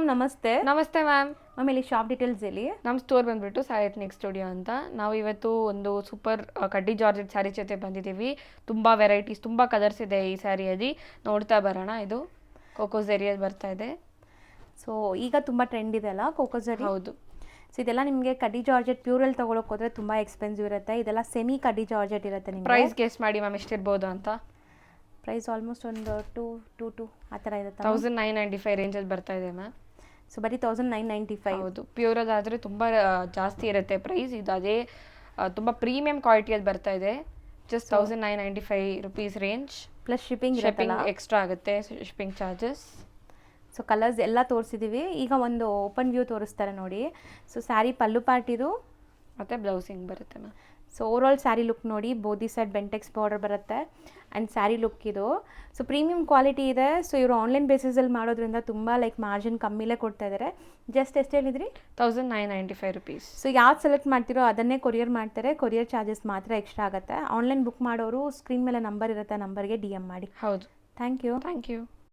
ನಮಸ್ತೆ. ನಮಸ್ತೆ ma'am. Ma'am ಇಲ್ಲಿ ಶಾಪ್ ಡೀಟೇಲ್ಸ್ ಹೇಳಿ. ನಮ್ಮ ಸ್ಟೋರ್ ಬಂದುಬಿಟ್ಟು ಸಾಯಿ ಎಥ್ನಿಕ್ ಸ್ಟುಡಿಯೋ ಅಂತ. ನಾವು ಇವತ್ತು ಒಂದು ಸೂಪರ್ ಕಡ್ಡಿ ಜಾರ್ಜೆಟ್ ಸ್ಯಾರಿ ಜೊತೆ ಬಂದಿದ್ದೀವಿ. ತುಂಬ ವೆರೈಟೀಸ್, ತುಂಬ ಕಲರ್ಸ್ ಇದೆ ಈ ಸ್ಯಾರಿಯಲ್ಲಿ. ನೋಡ್ತಾ ಬರೋಣ. ಇದು ಕೋಕೋಸ್ ಏರಿಯಲ್ಲಿ ಬರ್ತಾ ಇದೆ. ಸೊ ಈಗ ತುಂಬ ಟ್ರೆಂಡ್ ಇದೆ ಅಲ್ಲ ಕೋಕೋಸರಿ. ಹೌದು. ಸೊ ಇದೆಲ್ಲ ನಿಮಗೆ ಕಡ್ಡಿ ಜಾರ್ಜೆಟ್ ಪ್ಯೂರಲ್ಲಿ ತೊಗೊಳಕ್ಕೆ ಹೋದರೆ ತುಂಬ ಎಕ್ಸ್ಪೆನ್ಸಿವ್ ಇರುತ್ತೆ. ಇದೆಲ್ಲ ಸೆಮಿ ಕಡ್ಡಿ ಜಾರ್ಜೆಟ್ ಇರುತ್ತೆ. ನಿಮಗೆ ಪ್ರೈಸ್ ಗೆಸ್ ಮಾಡಿ ಮ್ಯಾಮ್ ಎಷ್ಟಿರ್ಬೋದು ಅಂತ. ಪ್ರೈಸ್ ಆಲ್ಮೋಸ್ಟ್ ಒಂದು ಟೂ ಆ ಥರ ಇರುತ್ತೆ. 1995 ರೇಂಜಲ್ಲಿ ಬರ್ತಾ ಇದೆ ಮ್ಯಾಮ್. ಸೊ ಬರೀ 1995. ಹೌದು. ಪ್ಯೂರದಾದರೆ ತುಂಬ ಜಾಸ್ತಿ ಇರುತ್ತೆ ಪ್ರೈಸ್. ಇದು ಅದೇ ತುಂಬ ಪ್ರೀಮಿಯಂ ಕ್ವಾಲಿಟಿಯಲ್ಲಿ ಬರ್ತಾ ಇದೆ. Just 1995 rupees range. Plus shipping extra ಆಗುತ್ತೆ, ಶಿಪ್ಪಿಂಗ್ ಚಾರ್ಜಸ್. ಸೊ ಕಲರ್ಸ್ ಎಲ್ಲ ತೋರಿಸಿದ್ದೀವಿ. ಈಗ ಒಂದು ಓಪನ್ ವ್ಯೂ ತೋರಿಸ್ತಾರೆ ನೋಡಿ. ಸೊ ಸ್ಯಾರಿ ಪಲ್ಲು ಪಾರ್ಟ್ ಇದು ಮತ್ತು ಬ್ಲೌಸಿಂಗ್ ಬರುತ್ತೆ ma'am. So overall sari look ನೋಡಿ. ಬೋದಿ ಸೈಡ್ ಬೆಂಟೆಕ್ಸ್ ಬಾರ್ಡರ್ ಬರುತ್ತೆ ಆ್ಯಂಡ್ ಸ್ಯಾರಿ ಲುಕ್ ಇದು. ಸೊ ಪ್ರೀಮಿಯಂ ಕ್ವಾಲಿಟಿ ಇದೆ. ಸೊ ಇವರು ಆನ್ಲೈನ್ ಬೇಸಿಸಲ್ಲಿ ಮಾಡೋದ್ರಿಂದ ತುಂಬ ಮಾರ್ಜಿನ್ ಕಮ್ಮಿಲೇ ಕೊಡ್ತಾ ಇದ್ದಾರೆ. ಜಸ್ಟ್ ಎಷ್ಟು ಹೇಳಿದ್ರಿ? 1995 ರುಪೀಸ್. ಸೊ ಯಾವ್ದು ಸೆಲೆಕ್ಟ್ ಮಾಡ್ತಿರೋ ಅದನ್ನೇ ಕೊರಿಯರ್ ಮಾಡ್ತಾರೆ. ಕೊರಿಯರ್ ಚಾರ್ಜಸ್ ಮಾತ್ರ ಎಕ್ಸ್ಟ್ರಾ ಆಗುತ್ತೆ. ಆನ್ಲೈನ್ ಬುಕ್ ಮಾಡೋರು ಸ್ಕ್ರೀನ್ ಮೇಲೆ ನಂಬರ್ ಇರುತ್ತೆ, ನಂಬರ್ಗೆ DM ಮಾಡಿ. ಹೌದು. Thank you.